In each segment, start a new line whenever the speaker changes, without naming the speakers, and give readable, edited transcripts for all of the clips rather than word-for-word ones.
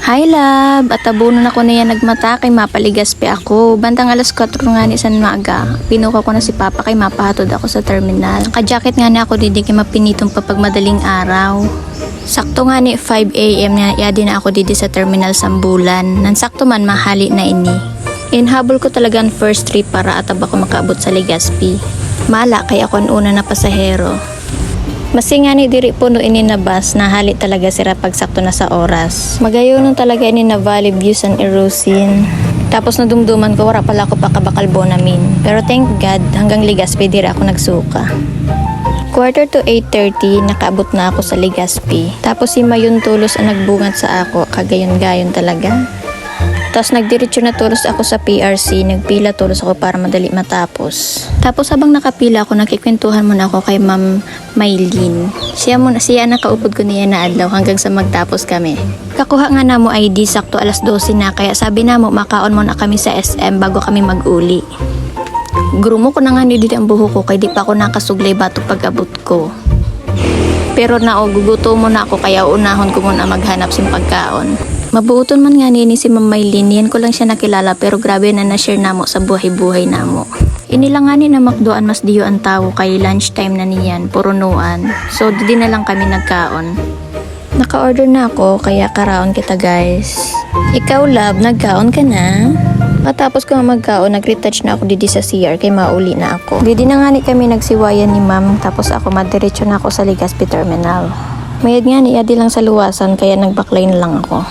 Hi love, at tabunon ako na yan nagmata kay mapaligas pa ako. Bandang alas 4 nga ni san maaga. Pinuka ko na si Papa kay mapahatod ako sa terminal. Naka-jacket nga ni ako didi kay mapinitong papag madaling araw. Sakto nga ni 5 AM na yadi na ako didi sa terminal Sambulan. Nansakto man mahali na ini. Inhabol ko talaga ang first trip para atab ako makaabot sa Legazpi. Mala kay ako ang una na pasahero. Masing nga ni diri puno ini na bus na hali talaga sira pagsakto na sa oras. Magayon talaga ini na Valley Views and Erosin. Tapos nadumduman ko wala pala ako pakabakalbo namin. Pero thank God hanggang Legazpi diri ako nagsuka. 7:45 nakaabot na ako sa Legazpi. Tapos si Mayon tulos ang nagbungat sa ako kagayon-gayon talaga. Tapos nagdiretso na tulos ako sa PRC, nagpila tulos ako para madali matapos. Tapos habang nakapila ako, nakikwentuhan muna ako kay Ma'am Maylin. Siya nakaupod ko niya na adlaw hanggang sa magtapos kami. Kakuha nga na mo ID, sakto alas 12 na, kaya sabi na mo makaon muna kami sa SM bago kami mag-uli. Grumo ko na nga ni dito ang buho ko, kaya di pa ako nakasuglay bato pag-abot ko. Pero guguto muna ako, kaya unahon ko muna maghanap sim pagkaon. Mabuoton man nga nini si Ma'am Maylin, yan ko lang siya nakilala pero grabe na na-share namo sa buhay-buhay namo. Inilang nga ni na makdoan mas diyo ang tao kay lunchtime na niyan, purunuan. So di na lang kami nagkaon. Naka-order na ako kaya karaon kita guys. Ikaw love, nagkaon ka na? Matapos ko magkaon, nag-retouch na ako didi sa CR kay mauli na ako. Didi na nga ni kami nagsiwayan ni ma'am tapos ako madiretso na ako sa Legazpi Terminal. Mayad nga ni adi lang sa luwasan kaya nagbaklay na lang ako.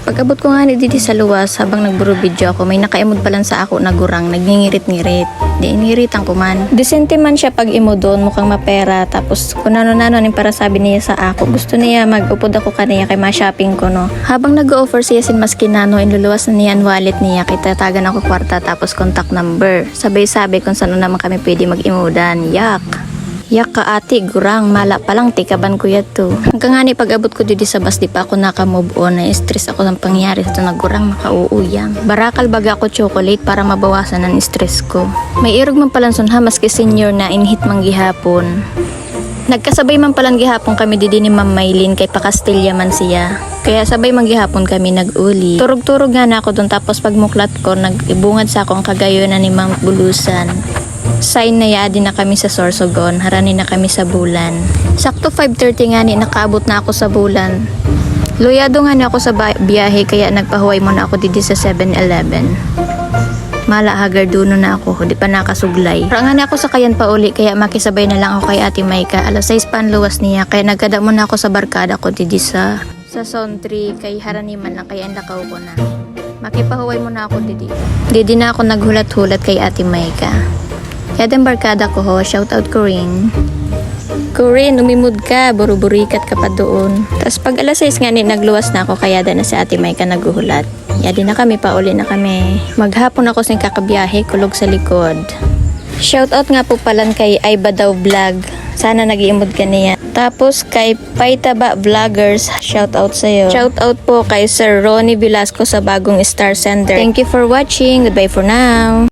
Pag-abot ko nga ni didi sa luwas habang nagburo video ako, may nakaimod pa lang sa ako na gurang, nagngingirit-ngirit. Di iniritan ko man. Disente man siya pag imodon, mukhang mapera. Tapos kung ano-ano para sabi niya sa ako. Gusto niya mag-upod ako kaniya kay ma-shopping ko no. Habang nag-offer siya sin maskinano, inluluwas na niya ang wallet niya. Kaya tatagan ako kwarta tapos contact number. Sabay-sabay kung saan naman kami pwede mag-imodan. Yak! Yak ka ati, gurang, mala pa lang, tikaban ko yato. Hanggang nga ni pag-abot ko dito sa bus, di pa ako naka-move on, na-stress ako ng pangyari sa ito na gurang makauuyang. Barakal baga ako chocolate para mabawasan ang stress ko. May irog man palanson ha, maski senior na inhit mang gihapon. Nagkasabay man palang gihapon kami didi ni Ma'am Maylin kay pakastilya man siya. Kaya sabay man gihapon kami nag-uli. Turog-turog nga na ako dun tapos pagmuklat ko, nag-ibungad sa ako ang kagayonan ni Ma'am Bulusan. Sign na yadi na kami sa Sorsogon, harani na kami sa Bulan. Sakto 5:30 nga ni nakaabot na ako sa Bulan. Loyado nga ni ako sa biyahe kaya nagpahuway muna ako dito sa 7-Eleven. Mala hagarduno na ako, di pa nakasuglay. Pero nga ni ako sa kayan pa uli kaya makisabay na lang ako kay Ate Maika. Alas 6 pa ang luwas niya kaya nagkada muna ako sa barkada ko dito sa Zone 3 kay harani man lang kaya lakaw ko na. Makipahuway muna ako dito. Didi na ako naghulat-hulat kay Ate Maika. Kaya din barkada ko ho, shoutout Corinne. Corinne, umimod ka, buruburikat ka pa doon. Tapos pag alas 6 nga nagluwas na ako, kaya na si Ate Maika naghuhulat. Yadi na kami, pauli na kami. Maghapon ako sa kakabiyahe, kulog sa likod. Shoutout nga po pala kay Aiba daw vlog. Sana nag-iimod ka niya. Tapos kay Paitaba Vloggers, shoutout sa'yo. Shoutout po kay Sir Ronnie Velasco sa bagong Star Sender. Thank you for watching. Goodbye for now.